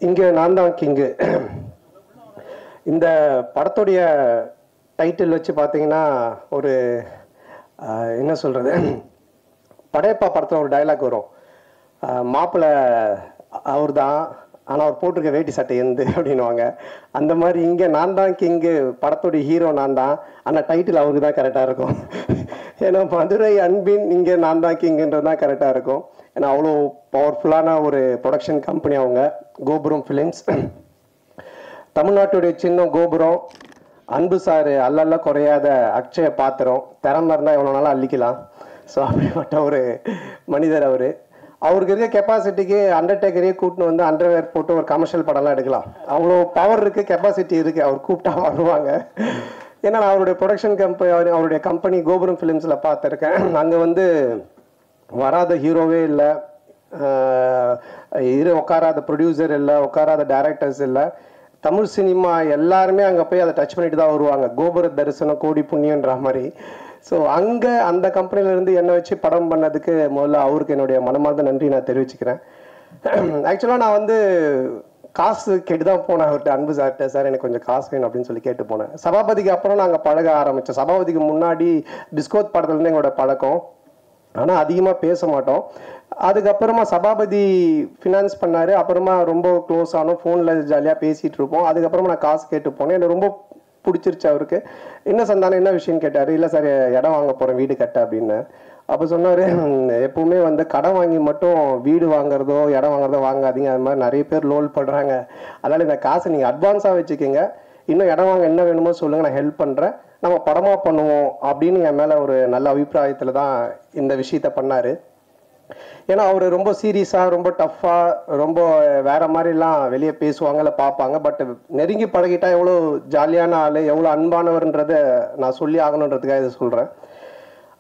இங்கே நான் தான் கிங்கு. இந்த படத்துடைய டைட்டில் வச்சு பார்த்தீங்கன்னா ஒரு என்ன சொல்கிறது, படையப்பா படத்தில் ஒரு டைலாக் வரும், மாப்பிள்ளை அவர் தான் ஆனால் அவர் போட்டிருக்க வேட்டி சட்டை எந்த அப்படின்வாங்க. அந்த மாதிரி இங்கே நான் தான் கிங்கு, படத்துடைய ஹீரோ நான் தான், ஆனால் டைட்டில் அவருக்கு தான் கரெக்டாக இருக்கும். ஏன்னா மதுரை அன்பின் இங்கே நான் தான் கிங்குன்றது தான் கரெக்டாக இருக்கும். ஏன்னா அவ்வளோ பவர்ஃபுல்லான ஒரு ப்ரொடக்ஷன் கம்பெனி அவங்க, கோபுரம் ஃபிலிம்ஸ். தமிழ்நாட்டுடைய சின்னம் கோபுரம், அன்பு சார் அல்லல்ல குறையாத அக்ஷய பாத்திரம், திறமை இருந்தால் எவ்வளோ நாளும் அள்ளிக்கலாம். ஸோ அப்படிப்பட்ட ஒரு மனிதர் அவர். அவருக்கு இருக்க கெப்பாசிட்டிக்கு அண்டர்டேக்கரையே கூட்டின்னு வந்து அண்டர்வேர் போட்டு ஒரு கமர்ஷியல் படம்லாம் எடுக்கலாம். அவ்வளோ பவர் இருக்குது, கெப்பாசிட்டி இருக்குது. அவர் கூப்பிட்டா வருவாங்க. ஏன்னா நான் அவருடைய ப்ரொடக்ஷன் கம்பெனி, அவருடைய கம்பெனி கோபுரம் ஃபிலிம்ஸில் பார்த்துருக்கேன். அங்கே வந்து வராத ஹீரோவே இல்லை, உட்காராத ப்ரொடியூசர் இல்லை, உட்காராத டைரக்டர்ஸ் இல்லை. தமிழ் சினிமா எல்லாருமே அங்கே போய் அதை டச் பண்ணிட்டு தான் வருவாங்க. கோபுர தரிசனம் கோடி புண்ணியன்ற மாதிரி. ஸோ அங்கே அந்த கம்பெனிலேருந்து என்னை வச்சு படம் பண்ணதுக்கு முதல்ல அவருக்கு என்னுடைய மனமார்ந்த நன்றி நான் தெரிவிச்சுக்கிறேன். ஆக்சுவலாக நான் வந்து காசு கேட்டு தான் போனேன் அவர்கிட்ட, அன்பு சார்கிட்ட. சார் எனக்கு கொஞ்சம் காசு வேணும் அப்படின்னு சொல்லி கேட்டு போனேன். சபாபதிக்கு அப்புறம் நாங்கள் பழக ஆரம்பித்தோம். சபாபதிக்கு முன்னாடி டிஸ்கோத் படத்துலேருந்து எங்களோட பழக்கம், ஆனால் அதிகமாக பேச மாட்டோம். அதுக்கப்புறமா சபாபதி ஃபினான்ஸ் பண்ணார். அப்புறமா ரொம்ப க்ளோஸ் ஆனோம், ஃபோனில் ஜாலியாக பேசிகிட்டு இருப்போம். அதுக்கப்புறமா நான் காசு கேட்டு போனேன். எனக்கு ரொம்ப பிடிச்சிருச்சு அவருக்கு. என்ன சந்தானம் என்ன விஷயம்னு கேட்டார். இல்லை சார் இடம் வாங்க போகிறேன், வீடு கட்ட அப்படின்னு. அப்போ சொன்னார், எப்பவுமே வந்து கடன் வாங்கி மட்டும் வீடு வாங்குறதோ இடம் வாங்குறதோ வாங்காதீங்க, அது மாதிரி நிறைய பேர் லோல் பண்ணுறாங்க. அதனால் இந்த காசை நீங்கள் அட்வான்ஸாக வச்சுக்கோங்க, இன்னும் இடம் வாங்க என்ன வேணுமோ சொல்லுங்கள், நான் ஹெல்ப் பண்ணுறேன், நம்ம படமாக பண்ணுவோம் அப்படின்னு என் மேலே ஒரு நல்ல அபிப்பிராயத்தில் தான் இந்த விஷயத்த பண்ணார். ஏன்னா அவர் ரொம்ப சீரியஸாக, ரொம்ப டஃப்பாக, ரொம்ப வேறு மாதிரிலாம் வெளியே பேசுவாங்கல்ல, பார்ப்பாங்க. பட் நெருங்கி பழகிட்டா எவ்வளோ ஜாலியான ஆள், எவ்வளோ அன்பானவர்ன்றதை நான் சொல்லி ஆகணுன்றதுக்காக இதை சொல்கிறேன்.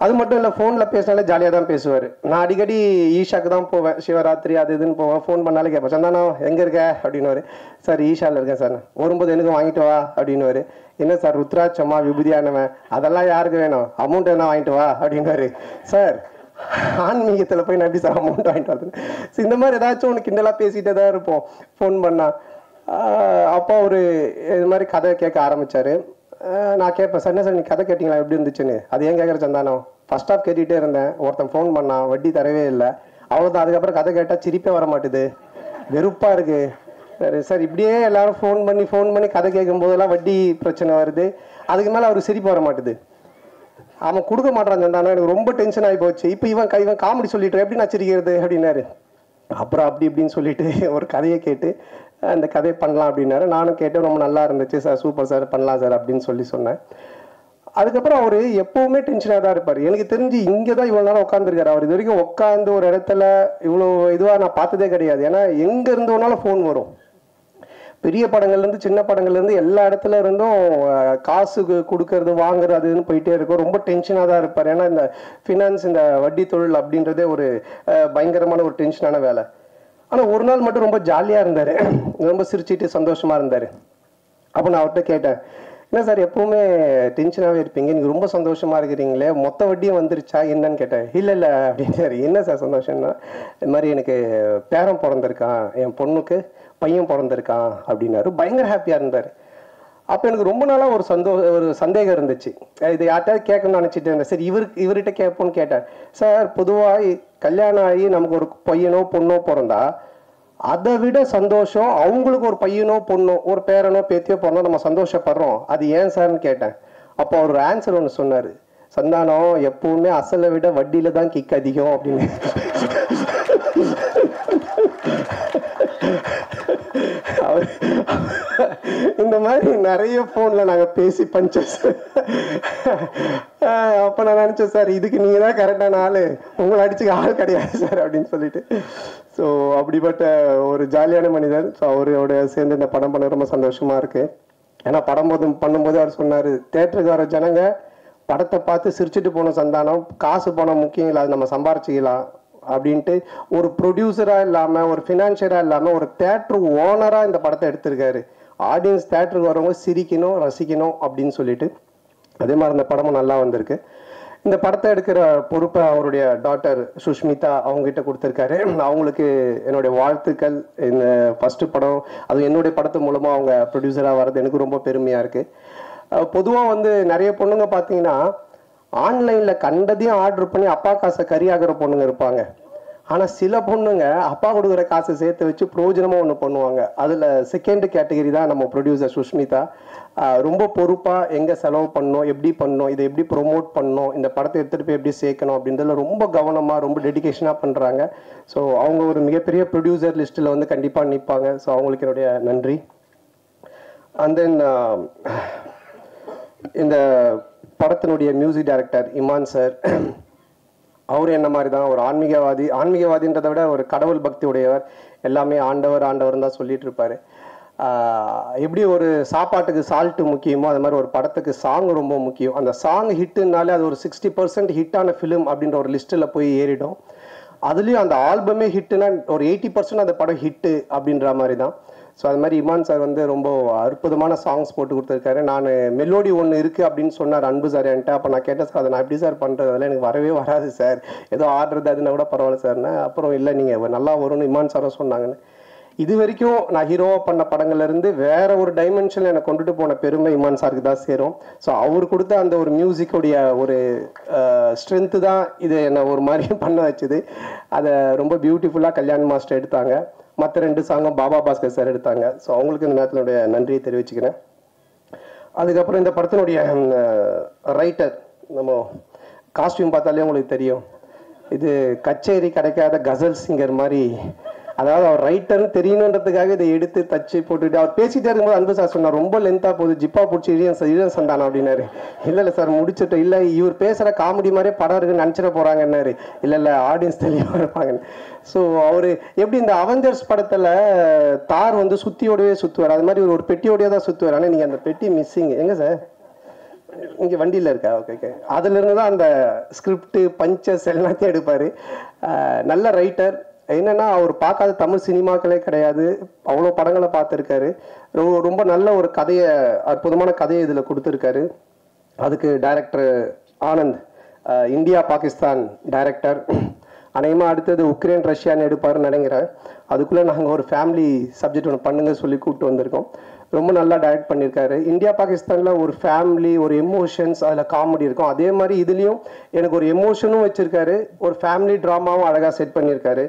அது மட்டும் இல்லை, ஃபோனில் பேசினாலே ஜாலியாக தான் பேசுவார். நான் அடிக்கடி ஈஷாக்கு தான் போவேன், சிவராத்திரி அது இதுன்னு போவேன். ஃபோன் பண்ணாலே கேட்பேன், சந்தானம் எங்கே இருக்க அப்படின்னுவார். சார் ஈஷாவில் இருக்கேன் சார். வரும்போது எனக்கு வாங்கிட்டு வா அப்படின்னுவார். என்ன சார் ருத்ராட்சமா விபூதியானவன், அதெல்லாம் யாருக்கு வேணும், அமௌண்ட் என்ன வாங்கிட்டு வா அப்படின்னுவார். சார் ஆன்மீகத்தில் போய் நான் எப்படி சார் அமௌண்ட் வாங்கிட்டு வரது. ஸோ இந்த மாதிரி ஏதாச்சும் ஒன்று கிண்டலாக பேசிகிட்டே தான் இருப்போம் ஃபோன் பண்ணால். அப்போ அவர் இது மாதிரி கதை கேட்க ஆரம்பித்தார். நான் கேட்பேன், சார் என்ன சார் நீ கதை கேட்டிங்களா, எப்படி இருந்துச்சுன்னு. அது ஏன் கேட்குற சந்தானம், ஃபர்ஸ்ட் ஆஃப் கேட்டுகிட்டே இருந்தேன், ஒருத்தன் ஃபோன் பண்ணான், வட்டி தரவே இல்லை, அவ்வளோதான். அதுக்கப்புறம் கதை கேட்டால் சிரிப்பே வர மாட்டுது, வெறுப்பாக இருக்குது. சரி சார், இப்படியே எல்லாரும் ஃபோன் பண்ணி கதை கேட்கும் போதெல்லாம் வட்டி பிரச்சனை வருது, அதுக்கு மேலே அவருக்கு சிரிப்பு வர மாட்டுது. அவன் கொடுக்க மாட்டான் சந்தானம், எனக்கு ரொம்ப டென்ஷன் ஆகி போச்சு. இப்போ இவன் காமெடி சொல்லிட்டு எப்படி நான் சிரிக்கிறது அப்படின்னாரு. அப்புறம் அப்படி இப்படின்னு சொல்லிட்டு ஒரு கதையை கேட்டு அந்த கதையை பண்ணலாம் அப்படின்னாரு. நானும் கேட்டு ரொம்ப நல்லா இருந்துச்சு சார், சூப்பர் சார், பண்ணலாம் சார் அப்படின்னு சொன்னேன். அதுக்கப்புறம் அவர் எப்பவுமே டென்ஷனாக தான் இருப்பார். எனக்கு தெரிஞ்சு இங்கே தான் இவ்வளோ நேரம் உட்காந்துருக்காரு. அவர் இது வரைக்கும் உட்காந்து ஒரு இடத்துல இவ்வளோ இதுவாக நான் பார்த்ததே கிடையாது. ஏன்னா எங்கே இருந்தோனாலும் ஃபோன் வரும். பெரிய படங்கள்லேருந்து சின்ன படங்கள்லேருந்து எல்லா இடத்துல இருந்தும் காசு கொடுக்கறது வாங்குறது அதுன்னு போயிட்டே இருக்கும். ரொம்ப டென்ஷனாக தான் இருப்பார். ஏன்னா இந்த ஃபினான்ஸ், இந்த வட்டி தொழில் அப்படின்றதே ஒரு பயங்கரமான ஒரு டென்ஷனான வேலை. ஆனால் ஒரு நாள் மட்டும் ரொம்ப ஜாலியாக இருந்தார், ரொம்ப சிரிச்சிட்டு சந்தோஷமாக இருந்தார். அப்போ நான் அவர்கிட்ட கேட்டேன், என்ன சார் எப்பவுமே டென்ஷனாகவே இருப்பீங்க, நீங்கள் ரொம்ப சந்தோஷமாக இருக்கிறீங்களே, மொத்த வட்டியும் வந்துருச்சா என்னன்னு கேட்டேன். இல்லை அப்படின்னாரு. என்ன சார் சந்தோஷம்னா, இது மாதிரி எனக்கு பேரன் பிறந்திருக்கான், என் பொண்ணுக்கு பையன் பிறந்திருக்கான் அப்படின்னாரு. பயங்கர ஹாப்பியாக இருந்தார். அப்போ எனக்கு ரொம்ப நாளாக ஒரு சந்தேகம் இருந்துச்சு. இது யார்கிட்ட கேட்கணும்னு நினச்சிட்டு இருந்தேன். சரி இவர்கிட்ட கேட்போன்னு கேட்டேன். சார் பொதுவாக கல்யாணம் ஆகி நமக்கு ஒரு பையனோ பொண்ணோ பிறந்தா அதை விட சந்தோஷம் அவங்களுக்கு ஒரு பையனோ பொண்ணோ ஒரு பேரனோ பேத்தியோ பிறந்தோ நம்ம சந்தோஷப்படுறோம், அது ஏன் சார்னு கேட்டேன். அப்போ அவர் ஆன்சர் ஒன்று சொன்னார், சந்தானம் எப்பவுமே அசலை விட வட்டியில தான் கிக் அதிகம் அப்படின்னு. இந்த மாதிரி நிறைய போன்ல நாங்க பேசி பஞ்சஸ். அப்ப நான் நினைச்சேன், சார் இதுக்கு நீங்க தான் கரெக்டான ஆளு, உங்களை அடிச்சுக்க ஆள் கிடையாது சார் அப்படின்னு சொல்லிட்டு. ஸோ அப்படிப்பட்ட ஒரு ஜாலியான மனிதர். ஸோ அவரோட சேர்ந்து இந்த படம் பண்ண ரொம்ப சந்தோஷமா இருக்கு. ஏன்னா பண்ணும்போது அவர் சொன்னாரு, தேட்டருக்கு வர ஜனங்க படத்தை பார்த்து சிரிச்சுட்டு போன சந்தானம், காசு பணம் முக்கியம் இல்லை, அது நம்ம சம்பாரிச்சிக்கலாம் அப்படின்ட்டு ஒரு ப்ரொடியூசராக இல்லாமல், ஒரு ஃபினான்ஷியராக இல்லாமல், ஒரு தேட்டர் ஓனராக இந்த படத்தை எடுத்திருக்காரு. ஆடியன்ஸ் தேட்டருக்கு வரவங்க சிரிக்கணும், ரசிக்கணும் அப்படின்னு சொல்லிட்டு. அதே மாதிரி இந்த படமும் நல்லா வந்திருக்கு. இந்த படத்தை எடுக்கிற பொறுப்பை அவருடைய டாட்டர் சுஷ்மிதா அவங்ககிட்ட கொடுத்துருக்காரு. அவங்களுக்கு என்னுடைய வாழ்த்துக்கள். இந்த ஃபஸ்ட்டு படம் அது என்னுடைய படத்து மூலமாக அவங்க ப்ரொடியூசராக வர்றது எனக்கு ரொம்ப பெருமையாக இருக்குது. பொதுவாக வந்து நிறைய பொண்ணுங்க பார்த்தீங்கன்னா ஆன்லைனில் கண்டதையும் ஆர்டர் பண்ணி அப்பா காசை கறியாகிற பொண்ணுங்க இருப்பாங்க. ஆனால் சில பொண்ணுங்க அப்பா கொடுக்குற காசை சேர்த்து வச்சு பிரயோஜனமாக ஒன்று பண்ணுவாங்க. அதில் செகண்ட் கேட்டகரி தான் நம்ம ப்ரொடியூசர் சுஷ்மிதா. ரொம்ப பொறுப்பாக எங்கே செலவு பண்ணணும், எப்படி பண்ணணும், இதை எப்படி ப்ரொமோட் பண்ணணும், இந்த படத்தை எடுத்துகிட்டு போய் எப்படி சேர்க்கணும் அப்படின்றதுல ரொம்ப கவனமாக ரொம்ப டெடிக்கேஷனாக பண்ணுறாங்க. ஸோ அவங்க ஒரு மிகப்பெரிய ப்ரொடியூசர் லிஸ்ட்டில் வந்து கண்டிப்பாக நிற்பாங்க. ஸோ அவங்களுக்கு என்னுடைய நன்றி. அண்ட் தென் இந்த படத்தினுடைய மியூசிக் டைரக்டர் இமான் சார், அவர் என்ன மாதிரி தான் ஒரு ஆன்மீகவாதின்றதை விட ஒரு கடவுள் பக்தி உடையவர். எல்லாமே ஆண்டவர் ஆண்டவர் தான் சொல்லிட்டு இருப்பார். எப்படி ஒரு சாப்பாட்டுக்கு சால்ட்டு முக்கியமோ அது மாதிரி ஒரு படத்துக்கு சாங் ரொம்ப முக்கியம். அந்த சாங் ஹிட்டுனாலே அது ஒரு 60% ஹிட்டான ஃபிலிம் அப்படின்ற ஒரு லிஸ்ட்டில் போய் ஏறிடும். அதுலேயும் அந்த ஆல்பமே ஹிட்டுனா ஒரு 80% அந்த படம் ஹிட்டு அப்படின்ற மாதிரி தான். ஸோ அது மாதிரி இமான் சார் வந்து ரொம்ப அற்புதமான சாங்ஸ் போட்டு கொடுத்துருக்காரு. நான் மெலோடி ஒன்று இருக்குது அப்படின்னு சொன்னார் அன்பு சார் என்கிட்ட. அப்போ நான் கேட்டேன், சார் அதை நான் எப்படி சார் பண்ணுறது, அதெல்லாம் எனக்கு வரவே வராது சார், ஏதோ ஆடுறது அதுனா கூட பரவாயில்ல சார்னா. அப்புறம் இல்லை நீங்கள் நல்லா வரும்னு இமான் சாரும் சொன்னாங்கன்னு. இது வரைக்கும் நான் ஹீரோவாக பண்ண படங்கள்லேருந்து வேற ஒரு டைமென்ஷனில் என்னை கொண்டுட்டு போன பெருமை இமான் சாருக்கு தான் சேரும். ஸோ அவர் கொடுத்த அந்த ஒரு மியூசிக்குடைய ஒரு ஸ்ட்ரென்த்து தான் இதை என்னை ஒரு மாதிரி பண்ண வச்சுது. அதை ரொம்ப பியூட்டிஃபுல்லாக கல்யாண் மாஸ்டர் எடுத்தாங்க. மற்ற 2 சாங்கும் பாபா பாஸ்கர் சார் எடுத்தாங்க. ஸோ அவங்களுக்கு இந்த நேரத்தினுடைய நன்றியை தெரிவிச்சுக்கிறேன். அதுக்கப்புறம் இந்த படத்தினுடைய ரைட்டர், நம்ம காஸ்டியூம் பார்த்தாலே உங்களுக்கு தெரியும், இது கச்சேரி கிடைக்காத கசல் சிங்கர் மாதிரி. அதாவது அவர் ரைட்டர்னு தெரியணுன்றதுக்காக இதை எடுத்து தச்சு போட்டுட்டு அவர் பேசிகிட்டே இருக்கும்போது அன்பு சார் சொன்னார், ரொம்ப லென்த்தாக போகுது, ஜிப்பா பிடிச்சி இழியன் சந்தானம் அப்படின்னாரு. இல்லை சார் முடிச்சுட்டு, இல்லை இவர் பேசுகிற காமெடி மாதிரியே படம் இருக்குன்னு நினச்சிட போகிறாங்கன்னாரு. இல்லை ஆடியன்ஸ் தெளிவாக இருப்பாங்கன்னு. ஸோ அவர் எப்படி இந்த அவெஞ்சர்ஸ் படத்தில் தார் வந்து சுற்றியோடவே சுற்றுவார், அது மாதிரி ஒரு பெட்டியோடய தான் சுற்றுவார். ஆனால் நீங்கள் அந்த பெட்டி மிஸ்ஸிங் எங்கே சார், இங்கே வண்டியில் இருக்கா? ஓகே. அதுலேருந்து தான் அந்த ஸ்கிரிப்டு பஞ்சஸ் எல்லாத்தையும் எடுப்பார். நல்ல ரைட்டர். என்னென்னா அவர் பார்க்காத தமிழ் சினிமாக்களே கிடையாது, அவ்வளோ படங்களை பார்த்துருக்காரு. ரொம்ப நல்ல ஒரு கதையை, அற்புதமான கதையை இதில் கொடுத்துருக்காரு. அதுக்கு director Anand, India Pakistan director. அநேகமாக அடுத்தது உக்ரைன் ரஷ்யான்னு எடுப்பாருன்னு நினைக்கிறேன். அதுக்குள்ளே நாங்கள் ஒரு ஃபேமிலி சப்ஜெக்ட் ஒன்று பண்ணுங்க சொல்லி கூப்பிட்டு வந்திருக்கோம். ரொம்ப நல்லா டைரக்ட் பண்ணியிருக்காரு. இந்தியா பாகிஸ்தானில் ஒரு ஃபேமிலி, ஒரு எமோஷன்ஸ், அதில் காமெடி இருக்கும். அதே மாதிரி இதுலேயும் எனக்கு ஒரு எமோஷனும் வச்சுருக்காரு, ஒரு ஃபேமிலி ட்ராமாவும் அழகாக செட் பண்ணியிருக்காரு.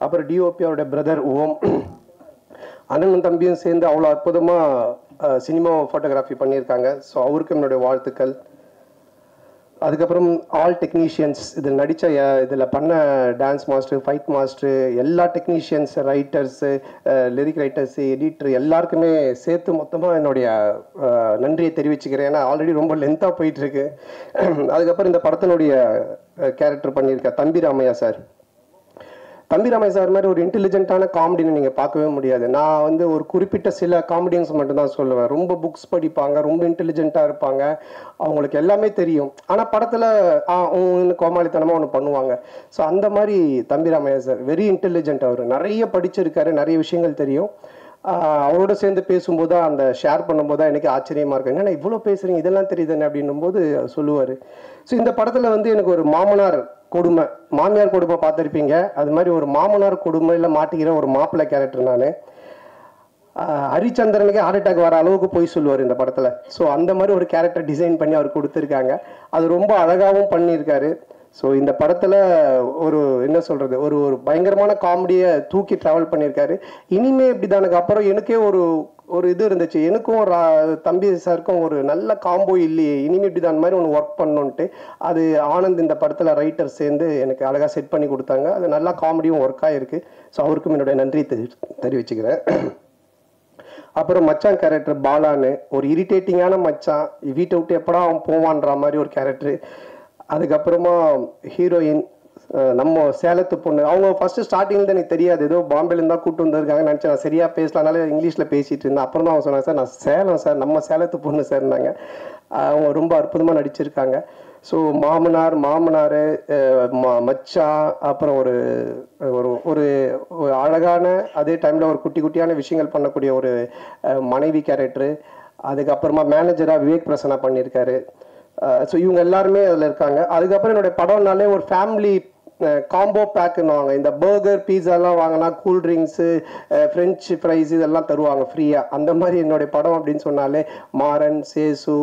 அப்புறம் டிஓபி அவருடைய பிரதர் ஓம், அண்ணனும் தம்பியும் சேர்ந்து அவ்வளோ அற்புதமாக சினிமா ஃபோட்டோகிராஃபி பண்ணியிருக்காங்க. ஸோ அவருக்கும் என்னுடைய வாழ்த்துக்கள். அதுக்கப்புறம் ஆல் டெக்னீஷியன்ஸ், இதில் நடித்த இதில் பண்ண டான்ஸ் மாஸ்டர், ஃபைட் மாஸ்டர், எல்லா technicians, writers, lyric writers, editor எல்லாருக்குமே சேர்த்து மொத்தமாக என்னுடைய நன்றியை தெரிவிச்சுக்கிறேன். ஏன்னா ஆல்ரெடி ரொம்ப லென்த்தாக போயிட்டுருக்கு. அதுக்கப்புறம் இந்த படத்தினுடைய கேரக்டர் பண்ணியிருக்க தம்பி ராமையா சார். தம்பி ராமையா சார் மாதிரி ஒரு இன்டெலிஜென்ட்டான காமெடின்னு நீங்கள் பார்க்கவே முடியாது. நான் வந்து ஒரு குறிப்பிட்ட சில காமெடியன்ஸ் மட்டும்தான் சொல்லுவேன். ரொம்ப புக்ஸ் படிப்பாங்க, ரொம்ப இன்டெலிஜென்ட்டாக இருப்பாங்க, அவங்களுக்கு எல்லாமே தெரியும். ஆனால் படத்தில் கோமாளித்தனமாக ஒன்று பண்ணுவாங்க. ஸோ அந்த மாதிரி தம்பி ராமையா சார் வெரி இன்டெலிஜென்ட். அவர் நிறைய படிச்சிருக்காரு, நிறைய விஷயங்கள் தெரியும். அவரோட சேர்ந்து பேசும்போது தான், அந்த ஷேர் பண்ணும்போது தான் எனக்கு ஆச்சரியமாக இருக்கு, ஏன்னா இவ்வளோ பேசுகிறீங்க, இதெல்லாம் தெரியுதுன்னு அப்படின்னும் போது சொல்லுவார். ஸோ இந்த படத்தில் வந்து எனக்கு ஒரு மாமனார் கொடுமை, மாமியார் கொடுமை பார்த்துருப்பீங்க, அது மாதிரி ஒரு மாமனார் கொடுமையில் மாட்டிக்கிற ஒரு மாப்பிள்ளை கேரக்டர் நான். ஹரிச்சந்திரனுக்கு ஹார்ட் அட்டாக் வர அளவுக்கு போய் சொல்லுவார் இந்த படத்தில். ஸோ அந்த மாதிரி ஒரு கேரக்டர் டிசைன் பண்ணி அவர் கொடுத்துருக்காங்க. அது ரொம்ப அழகாகவும் பண்ணியிருக்காரு. ஸோ இந்த படத்தில் ஒரு என்ன சொல்கிறது, ஒரு ஒரு பயங்கரமான காமெடியை தூக்கி ட்ராவல் பண்ணியிருக்காரு. இனிமே இப்படி தானுக்கு அப்புறம் எனக்கே ஒரு இது இருந்துச்சு, எனக்கும் தம்பி சாருக்கும் ஒரு நல்ல காம்போ இல்லையே, இனிமே இப்படி தான் மாதிரி ஒன்று ஒர்க் பண்ணணுன்ட்டு. அது ஆனந்த் இந்த படத்தில் ரைட்டர் சேர்ந்து எனக்கு அழகாக செட் பண்ணி கொடுத்தாங்க. அது நல்லா காமெடியும் ஒர்க் ஆகிருக்கு. ஸோ அவருக்கும் என்னுடைய நன்றி தெரிவிச்சுக்கிறேன். அப்புறம் மச்சான் கேரக்டர் பாலான்னு, ஒரு இரிட்டேட்டிங்கான மச்சான், வீட்டை விட்டு எப்படா அவன் போவான்ற மாதிரி ஒரு கேரக்டரு. அதுக்கப்புறமா ஹீரோயின் நம்ம சேலத்து பொண்ணு. அவங்க ஃபர்ஸ்ட் ஸ்டார்டிங்ல எனக்கு தெரியாது, ஏதோ பாம்பேலேருந்து தான் கூப்பிட்டு வந்திருக்காங்கன்னு நினச்சேன். நான் சரியாக பேசலானால இங்கிலீஷில் பேசிகிட்டு இருந்தேன். அப்புறம் தான் அவங்க சொன்னாங்க, சார் நான் சேலம் சார், நம்ம சேலத்து பொண்ணு சார்னாங்க. அவங்க ரொம்ப அற்புதமாக நடிச்சிருக்காங்க. ஸோ மாமனார், மச்சான், அப்புறம் ஒரு ஒரு அழகான, அதே டைமில் ஒரு குட்டி குட்டியான விஷயங்கள் பண்ணக்கூடிய ஒரு மனைவி கேரக்டரு. அதுக்கப்புறமா மேனேஜராக விவேக் பிரசன்னா பண்ணியிருக்காரு. ஸோ இவங்க எல்லாருமே அதில் இருக்காங்க. அதுக்கப்புறம் என்னுடைய படம்னாலே ஒரு ஃபேமிலி காம்போ பேக்குன்னுவாங்க. இந்த பர்கர் பீஸாலாம் வாங்கினா கூல்ட்ரிங்க்ஸு ஃப்ரெஞ்சு ஃப்ரைஸ் இதெல்லாம் தருவாங்க ஃப்ரீயாக. அந்த மாதிரி என்னுடைய படம் அப்படின்னு சொன்னாலே மாறன், சேசு,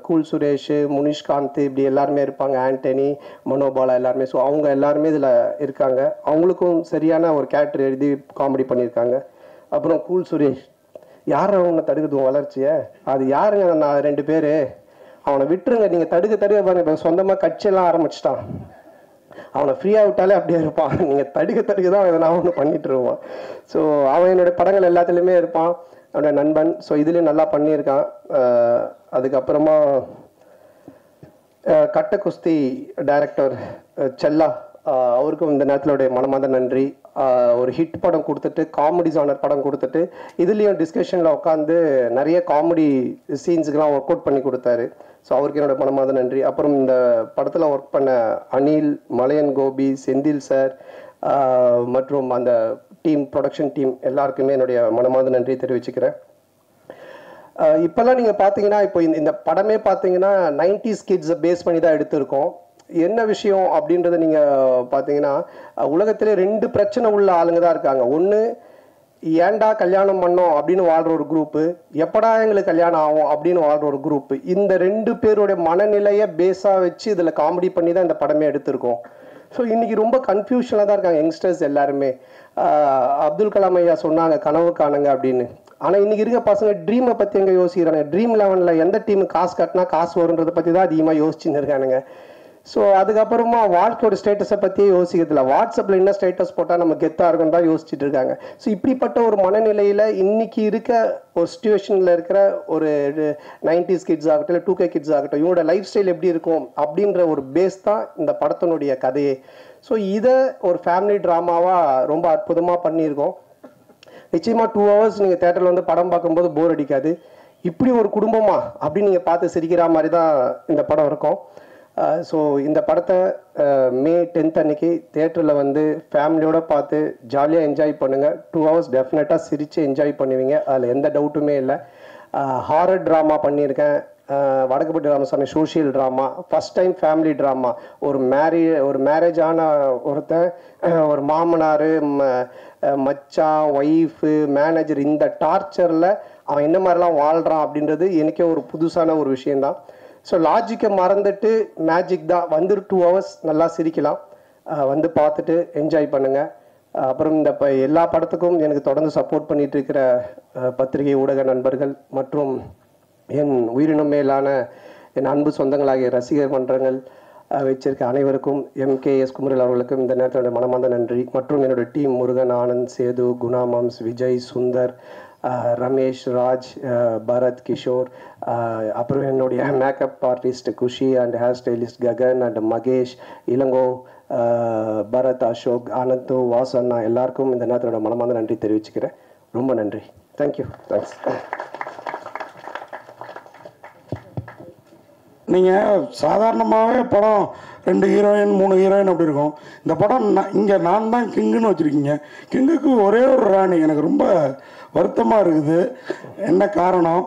கூல் சுரேஷ், முனிஷ்காந்த் இப்படி எல்லாருமே இருப்பாங்க, ஆண்டனி, மனோபாலா எல்லாருமே. ஸோ அவங்க எல்லாருமே இதில் இருக்காங்க. அவங்களுக்கும் சரியான ஒரு கேரக்டர் எழுதி காமெடி பண்ணியிருக்காங்க. அப்புறம் கூல் சுரேஷ் யார் அவனை தடுக்குது வளர்ச்சியை, அது யாருங்க? நான் 2 பேர் அவனை விட்டுருங்க, நீங்கள் தடுக்க பாருங்க. சொந்தமாக கட்சியெல்லாம் ஆரம்பிச்சிட்டான். அவனை ஃப்ரீயாக விட்டாலே அப்படியே இருப்பான். நீங்கள் தடுக்க தான் எதனா ஒன்று பண்ணிட்டு இருப்பான். ஸோ அவன் என்னுடைய படங்கள் எல்லாத்துலேயுமே இருப்பான், அவனுடைய நண்பன். ஸோ இதுலேயும் நல்லா பண்ணியிருக்கான். அதுக்கப்புறமா கட்ட குஸ்தி டைரக்டர் செல்லா, அவருக்கும் இந்த நேரத்திலுடைய மனமார்ந்த நன்றி. ஒரு ஹிட் படம் கொடுத்துட்டு, காமெடி ஜானர் படம் கொடுத்துட்டு, இதுலேயும் டிஸ்கஷனில் உட்காந்து நிறைய காமெடி சீன்ஸுக்கெலாம் ஒர்க் அவுட் பண்ணி கொடுத்தாரு. ஸோ அவருக்கு என்னோட மனமார்ந்த நன்றி. அப்புறம் இந்த படத்தில் ஒர்க் பண்ண அனில், மலையன் கோபி, செந்தில் சார் மற்றும் அந்த டீம், ப்ரொடக்ஷன் டீம் எல்லாருக்குமே என்னுடைய மனமார்ந்த நன்றி தெரிவிச்சுக்கிறேன். இப்போல்லாம் நீங்கள் பார்த்தீங்கன்னா, இப்போ இந்த படமே பார்த்தீங்கன்னா 90s கிட்ஸை பேஸ் பண்ணி தான் எடுத்திருக்கோம். என்ன விஷயம் அப்படின்றத நீங்கள் பார்த்தீங்கன்னா, உலகத்திலே 2 பிரச்சனை உள்ள ஆளுங்க தான் இருக்காங்க. ஒன்று, ஏன்டா கல்யாணம் பண்ணோம் அப்படின்னு வாழ்கிற ஒரு குரூப்பு, எப்படா எங்களுக்கு கல்யாணம் ஆகும் அப்படின்னு வாழ்கிற ஒரு குரூப்பு. இந்த 2 பேருடைய மனநிலையை பேஸாக வச்சு இதில் காமெடி பண்ணி தான் இந்த படமே எடுத்திருக்கோம். ஸோ இன்றைக்கி ரொம்ப கன்ஃபியூஷனாக தான் இருக்காங்க யங்ஸ்டர்ஸ் எல்லாருமே. அப்துல் கலாம் ஐயா சொன்னாங்க கனவு காணுங்க அப்படின்னு. ஆனால் இன்றைக்கி இருக்க பசங்க ட்ரீமை பற்றி எங்கே யோசிக்கிறாங்க? ட்ரீம் 11 எந்த டீமு காசு கட்டினா காசு வருன்றதை பற்றி தான் அதிகமாக யோசிச்சுன்னு இருக்கானுங்க. ஸோ அதுக்கப்புறமா வாழ்க்கையோட ஸ்டேட்டஸை பற்றியே யோசிக்கிறதில்ல. வாட்ஸ்அப்பில் என்ன ஸ்டேட்டஸ் போட்டால் நம்ம கெத்தாக இருக்குன்னு தான் யோசிச்சுட்டு இருக்காங்க. ஸோ இப்படிப்பட்ட ஒரு மனநிலையில் இன்றைக்கி இருக்க ஒரு சுச்சுவேஷனில் இருக்கிற ஒரு 90s கிட்ஸ் ஆகட்டும், இல்லை 2K கிட்ஸ் ஆகட்டும், இவங்களோட லைஃப் ஸ்டைல் எப்படி இருக்கும் அப்படின்ற ஒரு பேஸ் தான் இந்த படத்தினுடைய கதையே. ஸோ இதை ஒரு ஃபேமிலி ட்ராமாவாக ரொம்ப அற்புதமாக பண்ணியிருக்கோம். நிச்சயமாக 2 hours நீங்கள் தேட்டரில் வந்து படம் பார்க்கும்போது போர் அடிக்காது. இப்படி ஒரு குடும்பமா அப்படின்னு நீங்கள் பார்த்து சிரிக்கிற மாதிரி தான் இந்த படம் இருக்கும். ஸோ இந்த படத்தை May 10th அன்னைக்கு தேட்டரில் வந்து ஃபேமிலியோடு பார்த்து ஜாலியாக என்ஜாய் பண்ணுங்கள். 2 hours டெஃபினட்டாக சிரித்து என்ஜாய் பண்ணுவீங்க, அதில் எந்த டவுட்டுமே இல்லை. ஹாரர் ட்ராமா பண்ணியிருக்கேன், Vadakkupatti Ramasamy social drama, first time family drama. ஒரு மேரேஜான ஒருத்தன், ஒரு மாமனார், மச்சான், ஒய்ஃபு, மேனேஜர், இந்த டார்ச்சரில் அவன் என்ன மாதிரிலாம் வாழ்கிறான் அப்படின்றது எனக்கே ஒரு புதுசான ஒரு விஷயந்தான். ஸோ லாஜிக்கை மறந்துட்டு மேஜிக் தான். வந்து 2 hours நல்லா சிரிக்கலாம், வந்து பார்த்துட்டு என்ஜாய் பண்ணுங்கள். அப்புறம் இந்த எல்லா படத்துக்கும் எனக்கு தொடர்ந்து சப்போர்ட் பண்ணிகிட்டு இருக்கிற பத்திரிகை ஊடக நண்பர்கள் மற்றும் என் உயிரினும் மேலான என் அன்பு சொந்தங்களாகிய ரசிகர் மன்றங்கள் வச்சிருக்க அனைவருக்கும், MKS குமரல் அவர்களுக்கும் இந்த நேரத்தோட மனமார்ந்த நன்றி. மற்றும் என்னோடய டீம் முருகன், ஆனந்த், சேது, குணா மாம்ஸ், விஜய், சுந்தர், ரமேஷ், ராஜ், பரத், கிஷோர், அப்புறம் என்னுடைய makeup artist Kushi and hair stylist Gagan and Mahesh, Ilango, Bharath, Ashok, Anand, வாசண்ணா எல்லாருக்கும் இந்த நேரத்தோட மனமார்ந்த நன்றி தெரிவிச்சுக்கிறேன். ரொம்ப நன்றி. தேங்க்யூ. தேங்க்ஸ். நீங்கள் சாதாரணமாகவே படம் 2 ஹீரோயின் 3 ஹீரோயின் அப்படி இருக்கும். இந்த படம் இங்கே நான் தான் கிங்குன்னு வச்சுருக்கீங்க. கிங்குக்கு ஒரே ஒரு ராணி. எனக்கு ரொம்ப வருத்தமாக இருக்குது. என்ன காரணம்?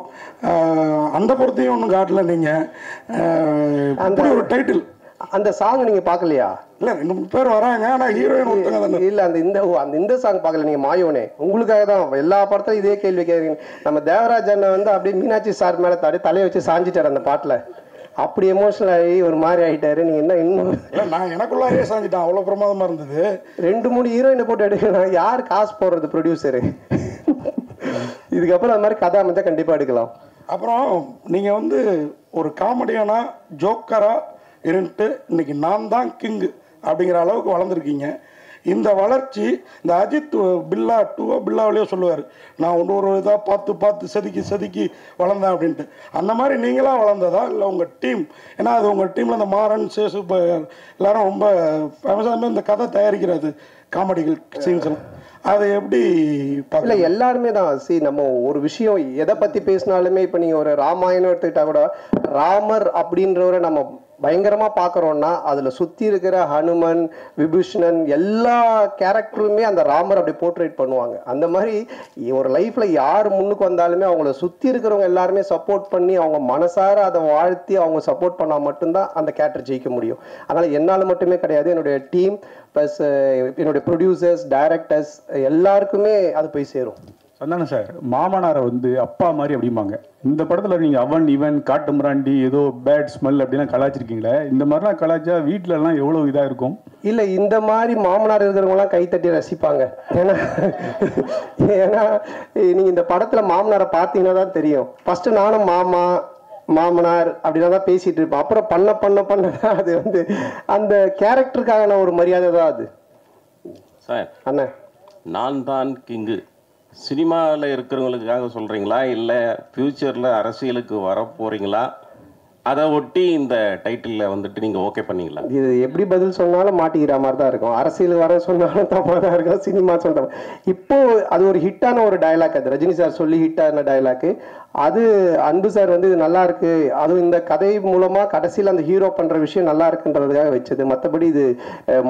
அந்த படத்தையும் ஒன்றும் காட்டல நீங்கள். அந்த ஒரு டைட்டில், அந்த சாங் நீங்கள் பார்க்கலையா? இல்லை, 2-3 பேர் வராங்க, ஆனால் ஹீரோயின் ஒருத்தங்க தானே. இல்லை, இந்த சாங் பார்க்கல நீங்கள். மாயோனே உங்களுக்காக தான் எல்லா படத்தையும் இதே கேள்வி கேட்குறீங்க. நம்ம தேவராஜ் அண்ணன் வந்து அப்படியே மீனாட்சி சார் மேலே தலையை வச்சு சாஞ்சிட்டார் அந்த பாட்டில். அப்படி எமோஷனல் ஆகி ஒரு மாதிரி ஆகிட்டாரு. நீங்கள் என்ன இன்னும் இல்லை, நான் எனக்குள்ளாரே சாஞ்சிட்டேன். அவ்வளோ பிரமாதமாக இருந்தது. 2-3 ஹீரோயினை போட்டு எடுக்கலாம். யார் காசு போடுறது? ப்ரொடியூசரு. இதுக்கப்புறம் அந்த மாதிரி கதை அமைச்சா கண்டிப்பாக எடுக்கலாம். அப்புறம் நீங்கள் வந்து ஒரு காமெடியானா ஜோக்கராக இருந்துட்டு இன்னைக்கு நான் தான் கிங்கு அப்படிங்கிற அளவுக்கு வளர்ந்துருக்கீங்க. இந்த வளர்ச்சி இந்த அஜித் பில்லாவிலேயே சொல்லுவார், நான் ஒரு இதாக பார்த்து செதுக்கி வளர்ந்தேன் அப்படின்ட்டு. அந்த மாதிரி நீங்களாக வளர்ந்ததா இல்லை உங்கள் டீம்? ஏன்னா அது உங்கள் டீமில் இந்த மாறன், சேசு எல்லாரும் ரொம்ப ஃபேமஸாக இந்த கதை தயாரிக்கிறது, காமெடிகள் சீன்ஸ், அதை எப்படி இல்லை? எல்லாருமே தான். நம்ம ஒரு விஷயம் எதை பற்றி பேசினாலுமே, இப்போ நீங்கள் ஒரு ராமாயணம் எடுத்துக்கிட்டா கூட ராமர் அப்படின்றவரை நம்ம பயங்கரமாக பார்க்குறோன்னா அதில் சுற்றி இருக்கிற ஹனுமன், விபீஷணன் எல்லா கேரக்டருமே அந்த ராமர் அப்படி போர்ட்ரேட் பண்ணுவாங்க. அந்த மாதிரி ஒரு லைஃப்பில் யார் முன்னுக்கு வந்தாலுமே அவங்கள சுற்றி இருக்கிறவங்க எல்லாருமே சப்போர்ட் பண்ணி அவங்க மனசார அதை வாழ்த்தி அவங்க சப்போர்ட் பண்ணால் மட்டும்தான் அந்த கேரக்டர் ஜெயிக்க முடியும். அதனால் என்னால் மட்டுமே கிடையாது, என்னுடைய டீம் ப்ளஸ் என்னுடைய ப்ரொடியூசர்ஸ், டைரக்டர்ஸ் எல்லாருக்குமே அது போய் சேரும். சந்தானம் சார், மாமனாரை வந்து அப்பா மாதிரி அப்படிம்பாங்க. இந்த படத்தில் நீங்கள் அவன் இவன் காட்டு மிராண்டி ஏதோ பேட் ஸ்மெல் அப்படிலாம் கலாச்சிருக்கீங்களே, இந்த மாதிரிலாம் கலாச்சா வீட்டிலலாம் எவ்வளோ இதாக இருக்கும்? இல்லை, இந்த மாதிரி மாமனார் இருக்கிறவங்களாம் கைத்தட்டி ரசிப்பாங்க. ஏன்னா நீங்கள் இந்த படத்தில் மாமனாரை பார்த்தீங்கன்னா தான் தெரியும். ஃபஸ்ட்டு நானும் மாமனார் அப்படின்னா தான் பேசிகிட்டு இருப்பேன். அப்புறம் பண்ண தான் அது வந்து அந்த கேரக்டருக்கான ஒரு மரியாதை தான் அது. சார் அண்ணா, நான் தான் கிங்கு சினிமாவில் இருக்கிறவங்களுக்காக சொல்கிறீங்களா, இல்லை ஃப்யூச்சரில் அரசியலுக்கு வர போகிறீங்களா? அதை ஒட்டி இந்த டைட்டிலில் வந்துட்டு நீங்கள் ஓகே பண்ணீங்களா? இது எப்படி பதில் சொன்னாலும் மாட்டிக்கிற மாதிரி தான் இருக்கும். அரசியல் வர சொன்னாலும் தப்பாக தான் இருக்கும், சினிமா சொல்கிறோம். இப்போ அது ஒரு ஹிட்டான ஒரு டைலாக், அது ரஜினி சார் சொல்லி ஹிட்டான டைலாக்கு. அது அன்பு சார் வந்து இது நல்லா இருக்கு, அதுவும் இந்த கதை மூலமாக கடைசியில் அந்த ஹீரோ பண்ணுற விஷயம் நல்லா இருக்குன்றதுக்காக வச்சது. மற்றபடி இது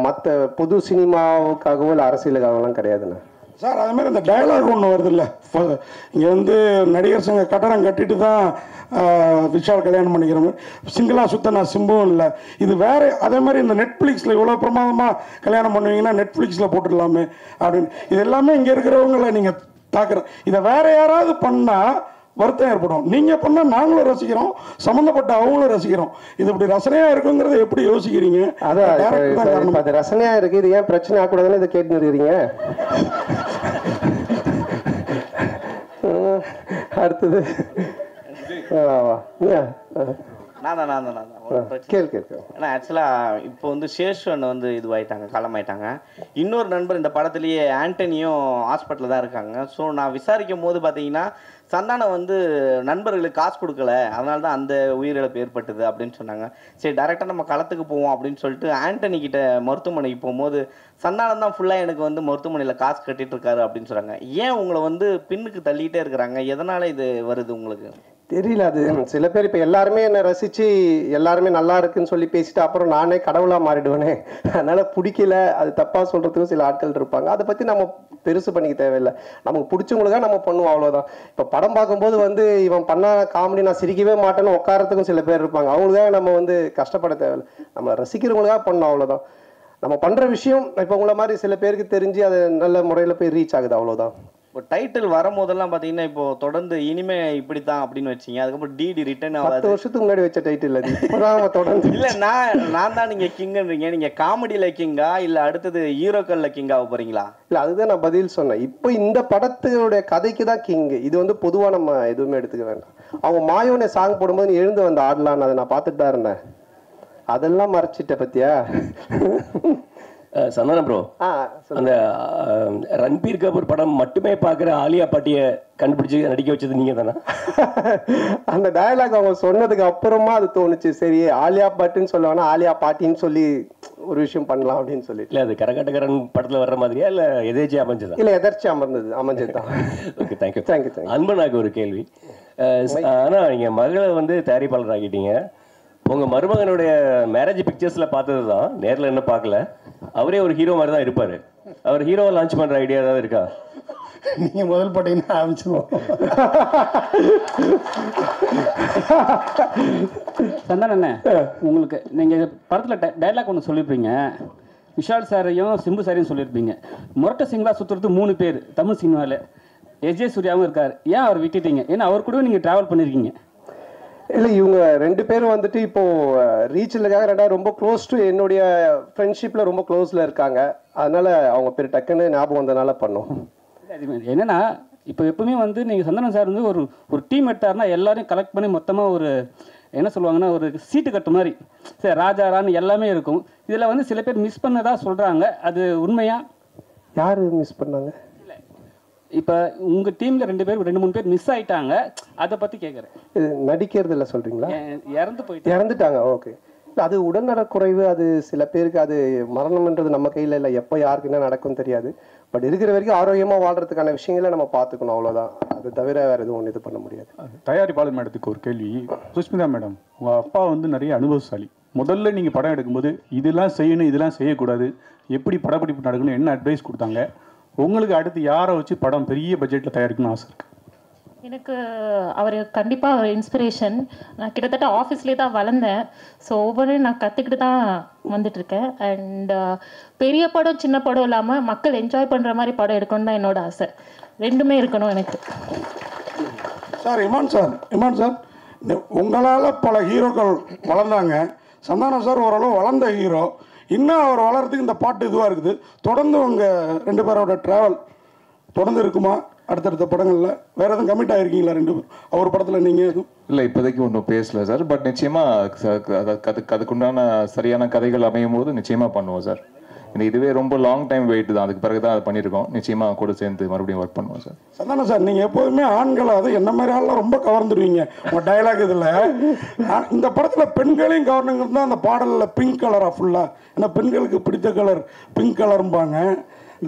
மற்ற பொது சினிமாவுக்காகவோ இல்லை அரசியலுக்காகலாம் கிடையாதுண்ணா. சார் அதே மாதிரி இந்த டயலாக் ஒன்று வருது இல்லை, இங்கே வந்து நடிகர் சங்க கட்டடம் கட்டிட்டு தான் விஷால் கல்யாணம் பண்ணிக்கிற மாதிரி சிங்கிளாக சுத்த நான் சிம்பும் இல்லை. இது வேறு அதே மாதிரி இந்த நெட்ஃப்ளிக்ஸில் இவ்வளோ பிரமாதமாக கல்யாணம் பண்ணுவீங்கன்னா நெட்ஃப்ளிக்ஸில் போட்டுடலாமே அப்படின்னு. இது எல்லாமே இங்கே இருக்கிறவங்கள நீங்கள் தாக்குறோம். இதை வேறு யாராவது பண்ணால் வருத்தம் ஏற்படும். நீங்கள் பண்ணால் நாங்களும் ரசிக்கிறோம், சம்மந்தப்பட்ட அவங்களும் ரசிக்கிறோம். இது இப்படி ரசனையாக இருக்குங்கிறத எப்படி யோசிக்கிறீங்க? அதான் அது ரசனையாக இருக்குது, இது ஏன் பிரச்சனை ஆகக்கூடாதுன்னு இதை கேட்டு இருக்கிறீங்க. அடுத்தது ஏன்னா ஆக்சுவலாக இப்போ வந்து சேஷன் வந்து இதுவாயிட்டாங்க, காலமாயிட்டாங்க. இன்னொரு நண்பர் இந்த படத்துலேயே ஆண்டனியும் ஹாஸ்பிட்டலில் தான் இருக்காங்க. ஸோ நான் விசாரிக்கும் போது பார்த்தீங்கன்னா சந்தானம் வந்து நண்பர்களுக்கு காசு கொடுக்கல, அதனால தான் அந்த உயிரிழப்பு ஏற்பட்டது அப்படின்னு சொன்னாங்க. சரி டேரெக்டாக நம்ம களத்துக்கு போவோம் அப்படின்னு சொல்லிட்டு ஆண்டனி கிட்ட மருத்துவமனைக்கு போகும்போது சந்தானம் தான் ஃபுல்லாக எனக்கு வந்து மருத்துவமனையில் காசு கட்டிட்டு இருக்காரு அப்படின்னு சொல்கிறாங்க. ஏன் உங்களை வந்து பின்னுக்கு தள்ளிகிட்டே இருக்கிறாங்க? எதனால் இது வருது உங்களுக்கு தெரியல. அது சில பேர் இப்போ எல்லாருமே என்னை ரசித்து எல்லாருமே நல்லா இருக்குன்னு சொல்லி பேசிட்டு அப்புறம் நானே கடவுளாக மாறிடுவேனே, அதனால் பிடிக்கல, அது தப்பாக சொல்கிறதுக்கும் சில ஆட்கள் இருப்பாங்க. அதை பற்றி நம்ம பெருசு பண்ணிக்க தேவையில்லை. நமக்கு பிடிச்சவங்களுக்காக நம்ம பண்ணுவோம், அவ்வளோதான். இப்போ படம் பார்க்கும்போது வந்து இவன் பண்ண காமெடி நான் சிரிக்கவே மாட்டேன்னு உட்காரத்துக்கும் சில பேர் இருப்பாங்க. அவங்களுக்காக நம்ம வந்து கஷ்டப்பட தேவையில்லை, நம்ம ரசிக்கிறவங்களுக்காக பண்ணோம், அவ்வளோதான். நம்ம பண்ணுற விஷயம் இப்போ உங்களை மாதிரி சில பேருக்கு தெரிஞ்சு அது நல்ல முறையில் போய் ரீச் ஆகுது, அவ்வளோதான். இப்போ டைட்டில் வரும்போதெல்லாம் பார்த்தீங்கன்னா இப்போ தொடர்ந்து இனிமே இப்படி தான் அப்படின்னு வச்சிங்க, அதுக்கப்புறம் டிடி ரிட்டர்ன் ஆகாது. 10 வருஷத்துக்கு முன்னாடி வச்ச டைட்டில் அது இப்போதான் தொடர்ந்து. இல்லை நான் தான் நீங்கள் கிங்குன்றீங்க. நீங்கள் காமெடியில் கிங்கா இல்லை அடுத்தது ஹீரோக்களில் கிங்காக போகிறீங்களா? இல்லை, அதுதான் நான் பதில் சொன்னேன். இப்போ இந்த படத்துடைய கதைக்கு தான் கிங்கு. இது வந்து பொதுவாக நம்ம எதுவுமே எடுத்துக்க வேண்டாம். அவங்க மாயோனே சாங் போடும்போது நீ எழுந்து வந்து ஆடலான்னு அதை நான் பார்த்துட்டு தான் இருந்தேன். அதெல்லாம் மறைச்சிட்ட பத்தியா? சந்தானம் ப்ரோ, அந்த ரன்பீர் கபூர் படம் மட்டுமே பார்க்குற ஆலியா பாட்டியை கண்டுபிடிச்சி நடிக்க வச்சது நீங்கள் தானே? அந்த டயலாக் அவங்க சொன்னதுக்கு அப்புறமா அது தோணுச்சு, சரி ஆலியா பாட்டுன்னு சொல்ல வேணா ஆலியா பாட்டின்னு சொல்லி ஒரு விஷயம் பண்ணலாம் அப்படின்னு சொல்லி. இல்லை, அது கரகாட்டக்காரன் படத்தில் வர்ற மாதிரியா இல்லை எதேச்சியா அமைஞ்சதா? இல்லை, எதர்ச்சி அமைஞ்சது தான். Okay, thank you. அன்பனாக்கு ஒரு கேள்வி. ஆனால் நீங்கள் மகளை வந்து தயாரிப்பாளர் ஆகிட்டீங்க. உங்கள் மருமகனுடைய மேரேஜ் பிக்சர்ஸில் பார்த்தது தான், நேரில் என்ன பார்க்கல. அவரே ஒரு ஹீரோ மாதிரி தான் இருப்பார். அவர் ஹீரோவை லான்ச் பண்ணுற ஐடியா ஏதாவது இருக்கா? நீங்கள் முதல் போட்டீங்கன்னா ஆரம்பிச்சிருவோம். சந்தானம் அண்ணே, உங்களுக்கு நீங்கள் படத்தில் டைலாக் ஒன்று சொல்லியிருப்பீங்க, விஷால் சாரையும் சிம்பு சாரையும் சொல்லியிருப்பீங்க. முரட்ட சிங்களா சுற்றுறது 3 பேர் தமிழ் சினிமாவில். எஸ்ஜே சூர்யாவும் இருக்கார், ஏன் அவர் விட்டுட்டீங்க? ஏன்னா அவர் கூட நீங்கள் ட்ராவல் பண்ணியிருக்கீங்க. இல்லை, இவங்க 2 பேரும் வந்துட்டு இப்போது ரீச்சலுக்காக 2 ரொம்ப க்ளோஸ் டு என்னுடைய ஃப்ரெண்ட்ஷிப்பில் ரொம்ப க்ளோஸில் இருக்காங்க. அதனால் அவங்க பேர் டக்குன்னு ஞாபகம் வந்ததுனால பண்ணோம். என்னென்னா இப்போ எப்பவுமே வந்து நீங்கள் சந்தானம் சார் வந்து ஒரு டீம் எடுத்தாருன்னா எல்லாரையும் கலெக்ட் பண்ணி மொத்தமாக ஒரு என்ன சொல்லுவாங்கன்னா ஒரு சீட்டு கட்டு மாதிரி சரி ராஜா ரான்னு எல்லாமே இருக்கும். இதில் வந்து சில பேர் மிஸ் பண்ணதா சொல்கிறாங்க, அது உண்மையா? யார் மிஸ் பண்ணாங்க? இப்போ உங்கள் டீமில் 2 பேர் 2-3 பேர் மிஸ் ஆகிட்டாங்க, அதை பற்றி கேட்குறேன். நடிக்கிறது இல்லை சொல்கிறீங்களா? இறந்துட்டாங்க. ஓகே. இல்லை, அது உடல்நலக்குறைவு. அது சில பேருக்கு அது மரணம்ன்றது நம்ம கையில் இல்லை, எப்போ யாருக்கு என்ன நடக்கும்னு தெரியாது. பட் இருக்கிற வரைக்கும் ஆரோக்கியமாக வாழ்கிறதுக்கான விஷயங்களை நம்ம பார்த்துக்கணும், அவ்வளோதான். அது தவிர வேறு எதுவும் இது பண்ண முடியாது. தயாரிப்பாளர் மேடத்துக்கு ஒரு கேள்வி. சுஷ்மிதா மேடம், உங்கள் அப்பா வந்து நிறைய அனுபவசாலி, முதல்ல நீங்கள் படம் எடுக்கும்போது இதெல்லாம் செய்யணும் இதெல்லாம் செய்யக்கூடாது, எப்படி படப்பிடிப்பு நடக்கணும், என்ன அட்வைஸ் கொடுத்தாங்க? உங்களுக்கு அடுத்து யாரை வச்சு படம் பெரிய பட்ஜெட்டில் தயாரிக்கணும்னு ஆசை இருக்குது? எனக்கு அவர் கண்டிப்பாக ஒரு இன்ஸ்பிரேஷன். நான் கிட்டத்தட்ட ஆஃபீஸ்லேயே தான் வளர்ந்தேன். ஸோ ஒவ்வொன்றையும் நான் கற்றுக்கிட்டு தான் வந்துட்டுருக்கேன். அண்ட் பெரிய படம் சின்ன படம் இல்லாமல் மக்கள் என்ஜாய் பண்ணுற மாதிரி படம் எடுக்கணும்னு தான் என்னோட ஆசை. ரெண்டுமே இருக்கணும் எனக்கு. சார் இமான் சார் உங்களால் பல ஹீரோக்கள் வளர்ந்தாங்க. சந்தானம் சார் ஓரளவு வளர்ந்த ஹீரோ. இன்னும் அவர் வளர்றதுக்கு இந்த பாட்டு இதுவாக இருக்குது. தொடர்ந்து உங்கள் 2 பேரோட ட்ராவல் தொடர்ந்து இருக்குமா? அடுத்தடுத்த படங்களில் வேறு எதுவும் கமிட் ஆகிருக்கீங்களா 2 பேர்? அவர் படத்தில் நீங்கள் எதுவும் இல்லை, இப்போதைக்கு ஒன்றும் பேசல சார். பட் நிச்சயமாக அதுக்குண்டான சரியான கதைகள் அமையும் போது நிச்சயமாக பண்ணுவோம் சார். இதுவே ரொம்ப லாங் டைம் வெயிட் தான். அதுக்கு பிறகு தான் அதை பண்ணியிருக்கோம். நிச்சயமாக கூட சேர்ந்து மறுபடியும் ஒர்க் பண்ணுவோம் சார். சந்தானம் சார், நீங்கள் எப்போதுமே ஆண்களை அது என்ன மாதிரி ஆள்லாம் ரொம்ப கவர்ந்துடுவீங்க உங்கள் டைலாக் இதில். இந்த படத்தில் பெண்களையும் கவர்னுங்கிறது தான் அந்த பாடலில் பிங்க் கலராக ஃபுல்லாக. ஏன்னா பெண்களுக்கு பிடித்த கலர் பிங்க் கலரும்பாங்க.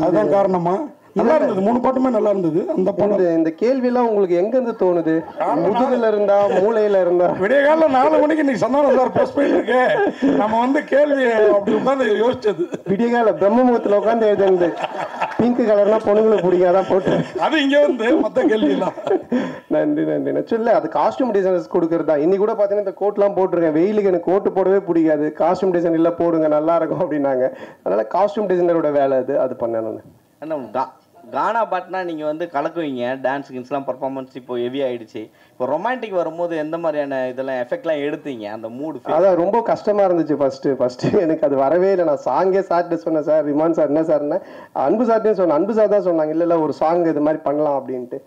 அதுதான் காரணமா? நல்லா இருந்தது, 3 பாட்டுமே நல்லா இருந்தது. அந்த படம் இந்த கேள்வியெல்லாம் உங்களுக்கு எங்கேருந்து தோணுது? முதுகுல இருந்தா, மூளையில இருந்தா? விடிய காலையில் 4 மணிக்கு இன்னைக்கு சந்தானம் சார் போஸ்ட் பண்ணிட்டு நம்ம வந்து கேள்வி அப்படி உட்காந்து யோசிச்சது. விடிய கால பிரம்மமுகத்தில் உட்காந்து எழுதுந்து பிங்க் கலர்னா பொண்ணுங்களுக்கு பிடிக்காதான் போட்டு அது இங்கே வந்து மற்ற கேள்விலாம். நன்றி நன்றி. சொல்ல அது காஸ்டியூம் டிசைனர்ஸ் கொடுக்கறது தான். இன்னைக்கு கூட பார்த்தீங்கன்னா இந்த கோட்லாம் போட்டிருக்கேன். வெயிலுக்கு எனக்கு கோட்டு போடவே பிடிக்காது. காஸ்டியூம் டிசைன் இல்லை போடுங்க நல்லா இருக்கும் அப்படின்னாங்க. அதனால காஸ்டியூம் டிசைனரோட வேலை அது பண்ணணும். கானா பாட்டுனா நீங்கள் வந்து கலக்குவீங்க. டான்ஸ் கின்ஸ்லாம் பர்ஃபார்மன்ஸ் இப்போ ஹெவி ஆகிடுச்சு. இப்போ ரொமான்டிக் வரும்போது எந்த மாதிரியான இதெல்லாம் எஃபெக்ட்லாம் எடுத்தீங்க? அந்த மூடு அதான் ரொம்ப கஷ்டமாக இருந்துச்சு ஃபஸ்ட்டு எனக்கு அது வரவே இல்லை. நான் சாங்கே சார்ட்டு சொன்னேன். சார் ரிமான் சார் என்ன சார்னு அன்பு சார்ட்டே சொன்னேன். அன்பு சார் தான் சொன்னாங்க இல்லை ஒரு சாங் இது மாதிரி பண்ணலாம் அப்படின்ட்டு.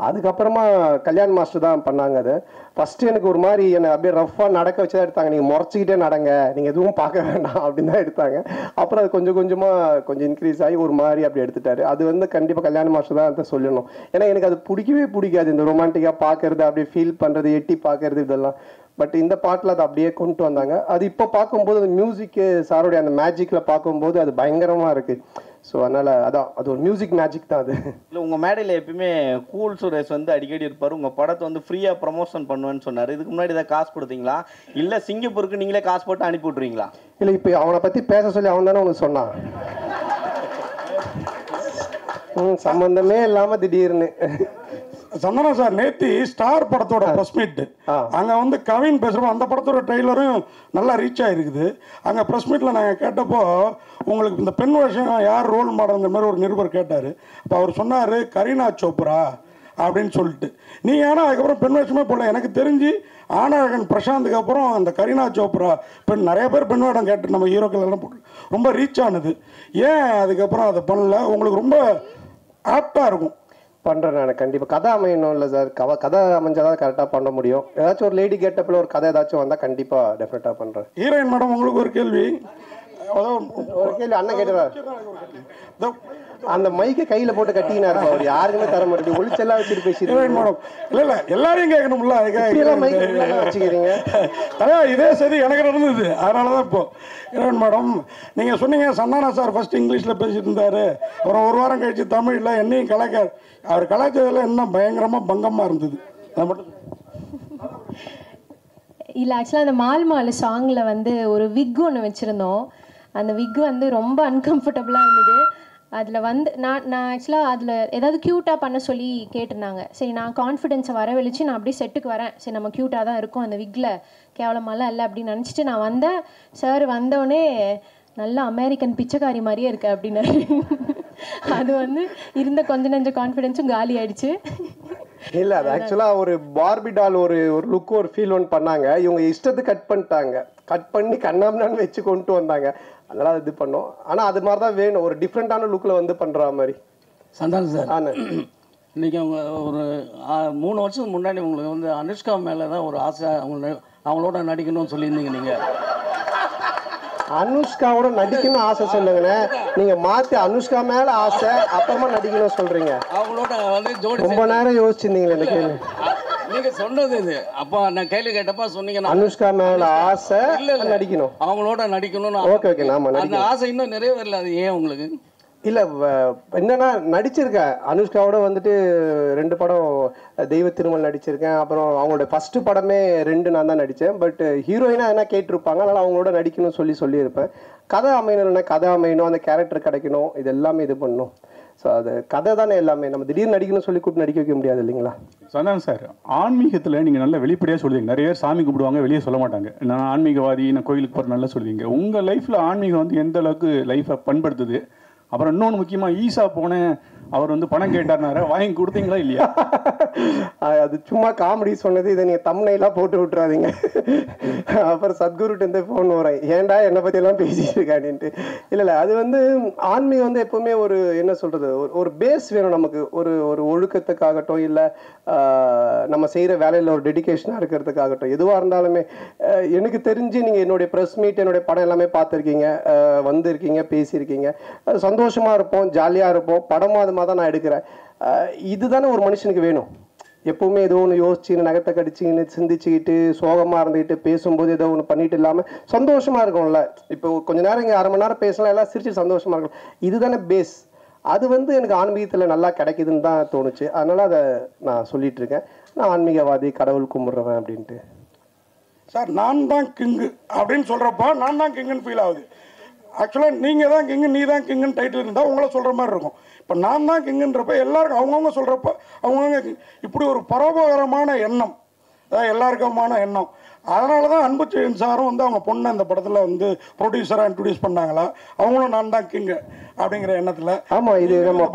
அதுக்கப்புறமா கல்யாண் மாஸ்டர் தான் பண்ணாங்க. அது ஃபஸ்ட்டு எனக்கு ஒரு மாதிரி என்னை அப்படியே ரஃப்பாக நடக்க வச்சு தான் எடுத்தாங்க. நீங்கள் முறைச்சிக்கிட்டே நடங்க, நீங்கள் எதுவும் பார்க்க வேண்டாம் அப்படின்னு தான் எடுத்தாங்க. அப்புறம் அது கொஞ்சம் இன்க்ரீஸ் ஆகி ஒரு மாதிரி அப்படி எடுத்துட்டாரு. அது வந்து கண்டிப்பாக கல்யாண் மாஸ்டர் தான் அதை சொல்லணும். ஏன்னா எனக்கு அது பிடிக்கவே பிடிக்காது, இந்த ரொமான்டிக்காக பார்க்கறது, அப்படியே ஃபீல் பண்ணுறது, எட்டி பார்க்கறது இதெல்லாம். பட் இந்த பாட்டில் அதை அப்படியே கொண்டு வந்தாங்க. அது இப்போ பார்க்கும்போது அந்த மியூசிக்கு சாருடைய அந்த மேஜிக்கில் பார்க்கும்போது அது பயங்கரமாக இருக்குது. ஸோ அதனால் அது ஒரு மியூசிக் மேஜிக் தான் அது. இல்லை உங்கள் மேடையில் எப்பயுமே கூல் சுரேஷ் வந்து அடிக்கடி இருப்பார். உங்கள் படத்தை வந்து ஃப்ரீயாக ப்ரமோஷன் பண்ணுவேன்னு சொன்னார். இதுக்கு முன்னாடி ஏதாவது காசு கொடுத்தீங்களா? இல்லை சிங்கப்பூருக்கு நீங்களே காசு போட்டு அனுப்பி விட்ருவீங்களா? இல்லை இப்போ அவனை பற்றி பேச சொல்லி அவன் தானே உனக்கு சொன்னான். சம்பந்தமே இல்லாமல் திடீர்னு சந்தானம் சார் நேத்தி ஸ்டார் படத்தோட ப்ரெஸ் மீட் அங்கே வந்து கவின் பேசுகிறப்போ அந்த படத்தோட ட்ரெய்லரும் நல்லா ரீச் ஆகிருக்குது. அங்கே ப்ரெஸ் மீட்டில் நாங்கள் கேட்டப்போ உங்களுக்கு இந்த பெண் வேஷம் யார் ரோல் மாடல்ங்கிற மாதிரி ஒரு நிருபர் கேட்டார். அப்போ அவர் சொன்னார் கரீனா சோப்ரா அப்படின்னு சொல்லிட்டு. நீங்கள் ஆனால் அதுக்கப்புறம் பெண் வேஷமே போடல. எனக்கு தெரிஞ்சு ஆனழகன் பிரசாந்துக்கு அப்புறம் அந்த கரீனா சோப்ரா நிறைய பேர் பெண் வேடம் கேட்டு நம்ம ஹீரோக்கள் எல்லாம் போட்டு ரொம்ப ரீச் ஆனது. ஏன் அதுக்கப்புறம் அதை பண்ணல? உங்களுக்கு ரொம்ப ஆப்டாக இருக்கும். பண்ணுறேன் நான் கண்டிப்பாக. கதை அமையணும் இல்லை சார். கதை அமைஞ்சாதான் கரெக்டாக பண்ண முடியும். ஏதாச்சும் ஒரு லேடி கேட்டப்பில் ஒரு கதை ஏதாச்சும் வந்தால் கண்டிப்பாக டெஃபினட்டாக பண்ணுறேன். ஹீரோயின் மேடம் உங்களுக்கு ஒரு கேள்வி அண்ணன் கேட்டுறாரு. அந்த மைக்கை கையில் போட்டு கட்டினா இருக்கும். அவர் யாருக்குமே தர மாட்டேங்குது. ஒளிச்செல்லாம் வச்சுட்டு பேசிட்டு மேடம். இல்லை எல்லாரையும் கேட்கணும்ல, வச்சுக்கிறீங்க. இதே சரி எனக்கு நடந்தது. அதனால தான் இப்போ ஹீரோயின் மேடம் நீங்கள் சொன்னீங்க சந்தானா சார் ஃபர்ஸ்ட் இங்கிலீஷில் பேசிட்டு இருந்தார், அப்புறம் ஒரு வாரம் கழிச்சு தமிழில் என்னையும் கலாய்க்கார். அவர் கலாய்ச்சதில் என்ன பயங்கரமாக பங்கமாக இருந்தது. அது மட்டும் இல்லை, ஆக்சுவலாக அந்த மால் சாங்கில் வந்து ஒரு விக் ஒன்று வச்சுருந்தோம். அந்த விக் வந்து ரொம்ப அன்கம்ஃபர்டபுளாக இருந்தது. அதில் வந்து நான் ஆக்சுவலாக அதில் ஏதாவது க்யூட்டாக பண்ண சொல்லி கேட்டிருந்தாங்க. சரி, நான் கான்ஃபிடென்ஸை வரவழிச்சு நான் அப்படியே செட்டுக்கு வரேன். சரி, நம்ம க்யூட்டாக தான் இருக்கும், அந்த விக்கில் கேவலமாலாம் இல்லை அப்படின்னு நினச்சிட்டு நான் வந்தேன். சார் வந்தோடனே நல்லா அமெரிக்கன் பிச்சைக்காரி மாதிரியே இருக்கு அப்படின்னு. அது வந்து இருந்த கொஞ்சம் கான்ஃபிடென்ஸும் காலி ஆயிடுச்சு. இல்லை, அது ஆக்சுவலாக ஒரு பார்பி டால் ஒரு லுக்கு ஒரு ஃபீல் ஒன்று பண்ணாங்க. இவங்க இஷ்டத்தை கட் பண்ணிட்டாங்க. கட் பண்ணி கண்ணாமண்ணான்னு வச்சு கொண்டு வந்தாங்க. அதனால் இது பண்ணோம். ஆனால் அது மாதிரி தான் வேணும், ஒரு டிஃப்ரெண்ட்டான லுக்கில் வந்து பண்ணுற மாதிரி. சந்தானம் சார், இன்றைக்கி அவங்க ஒரு 3 வருஷத்துக்கு முன்னாடி உங்களுக்கு வந்து அனுஷ்கா மேலே தான் ஒரு ஆசை, அவங்களோட நடிக்கணும்னு சொல்லியிருந்தீங்க. நீங்கள் அனுஷ்காவோட நடிக்கணும் ஆசை சொல்லுங்கண்ணே. நீங்க மாத்தி அனுஷ்கா மேல ஆசை அப்புறமா நடிக்கணும் சொல்றீங்க. அவங்களோட வந்து ஜோடி ரொம்ப நேரம் யோசிச்சிருந்தீங்களே இந்த கேள்வி. நீங்க சொன்னது இது. அப்போ நான் கேள்வி கேட்டப்ப சொன்னீங்க அனுஷ்கா மேல ஆசை நடிக்கணும், அவங்களோட நடிக்கணும்னு. ஓகே ஓகே, நாம அந்த ஆசை இன்னும் நிறைவேறல. அது ஏன் உங்களுக்கு? இல்லை என்னன்னா நடிச்சிருக்கேன். அனுஷ்காவோட வந்துட்டு 2 படம் தெய்வ திருமல் நடிச்சிருக்கேன். அப்புறம் அவங்களோட ஃபஸ்ட்டு படமே 2 நான் தான் நடித்தேன். பட் ஹீரோயினாக என்ன கேட்டிருப்பாங்க, அதனால் அவங்களோட நடிக்கணும்னு சொல்லியிருப்பேன். கதை அமையணும்னா கதை அமையணும், அந்த கேரக்டர் கிடைக்கணும், இது எல்லாமே இது பண்ணணும். ஸோ அது கதை தானே எல்லாமே. நம்ம திடீர்னு நடிக்கணும்னு சொல்லி கூப்பிட்டு நடிக்க வைக்க முடியாது இல்லைங்களா? சந்தானம் சார், ஆன்மீகத்தில் நீங்கள் நல்ல வெளிப்படையாக சொல்லுவீங்க. நிறைய பேர் சாமி கும்பிடுவாங்க, வெளியே சொல்ல மாட்டாங்க. நான் ஆன்மீகவாதி, நான் கோயிலுக்கு போகிற நல்லா சொல்லுவீங்க. உங்கள் லைஃப்பில் ஆன்மீகம் வந்து எந்த அளவுக்கு லைஃப்பை பண்படுத்துது? அப்புறம் இன்னொன்று முக்கியமாக, ஈசா போனேன், அவர் வந்து பணம் கேட்டார்னாரு, வாங்கி கொடுத்தீங்களா இல்லையா? அது சும்மா காமெடி சொன்னது. இதை நீங்கள் தம்னைலாம் போட்டு விட்டுறாதீங்க. அப்புறம் சத்குருட்டு ஃபோன் வரேன், ஏன்டா என்னை பற்றியெல்லாம் பேசிட்டு இருக்காடின்ட்டு. இல்லை அது வந்து ஆன்மீகம் வந்து எப்போவுமே ஒரு என்ன சொல்கிறது, ஒரு பேஸ் வேணும் நமக்கு. ஒரு ஒரு ஒழுக்கத்துக்காகட்டும், இல்லை நம்ம செய்கிற வேலையில் ஒரு டெடிக்கேஷனாக இருக்கிறதுக்காகட்டும், எதுவாக இருந்தாலுமே. எனக்கு தெரிஞ்சு நீங்கள் என்னுடைய ப்ரெஸ் மீட், என்னுடைய படம் எல்லாமே பார்த்துருக்கீங்க, வந்திருக்கீங்க, பேசியிருக்கீங்க. சந்தோஷமாக இருப்போம், ஜாலியாக இருப்போம். படமும் அது மாதிரி தான் நான் எடுக்கிறேன். இதுதானே ஒரு மனுஷனுக்கு வேணும். எப்பவுமே ஏதோ ஒன்று யோசிச்சு நகத்தை கடிச்சின்னு சிந்திச்சுக்கிட்டு சோகமாக இருந்துக்கிட்டு பேசும்போது ஏதோ ஒன்று பண்ணிட்டு இல்லாமல் சந்தோஷமாக இருக்கும்ல. இப்போ கொஞ்ச நேரம் இங்கே 1/2 மணி நேரம் பேசலாம், எல்லாம் சிரிச்சு சந்தோஷமாக இருக்கும். இதுதானே பேஸ். அது வந்து எனக்கு ஆன்மீகத்தில் நல்லா கிடைக்குதுன்னு தான் தோணுச்சு. அதனால் அதை நான் சொல்லிட்டு இருக்கேன். நான் ஆன்மீகவாதி, கடவுள் கும்பிட்றவன் அப்படின்ட்டு. சார், நான் தான் கிங்கு அப்படின்னு சொல்கிறப்போ நான் தான் கிங்குன்னு ஃபீல் ஆகுது. ஆக்சுவலாக நீங்கள் தான் கிங்கு, நீ தான் கிங்குன்னு டைட்டில் இருந்தால் உங்களை சொல்கிற மாதிரி இருக்கும். இப்போ நான் தான் கிங்குன்றப்ப எல்லாருக்கும் அவங்கவுங்க சொல்கிறப்ப அவங்கவுங்க இப்படி ஒரு பரோபகாரமான எண்ணம், அதான் எல்லாருக்குமான எண்ணம். அதனால தான் அன்புச்செழியன் சாரும் வந்து அவங்க பொண்ணை இந்த படத்தில் வந்து ப்ரொடியூசராக இன்ட்ரடியூஸ் பண்ணாங்களா, அவங்களும் நான் தான் கிங்கு அப்படிங்கிற எண்ணத்தில். ஆமாம், இது நம்ம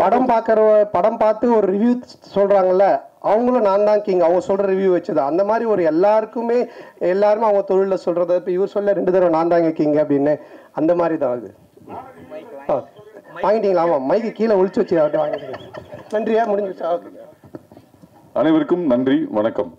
படம் பார்த்து ஒரு ரிவ்யூ சொல்கிறாங்கல்ல, அவங்களும் நான் தான் கிங், அவங்க சொல்கிற ரிவ்யூ வச்சுதான். அந்த மாதிரி ஒரு எல்லாருமே அவங்க தொழிலில் சொல்கிறத. இப்போ இவர் சொல்ல 2 தடவை நான் தாங்க கிங் அப்படின்னு, அந்த மாதிரி தான் அது. வாங்கிட்டீங்களா? ஆமாம், மைக்கு கீழே ஒழிச்சு வச்சு வாங்கிட்டீங்க. நன்றியா, முடிஞ்சிச்சா? அனைவருக்கும் நன்றி, வணக்கம்.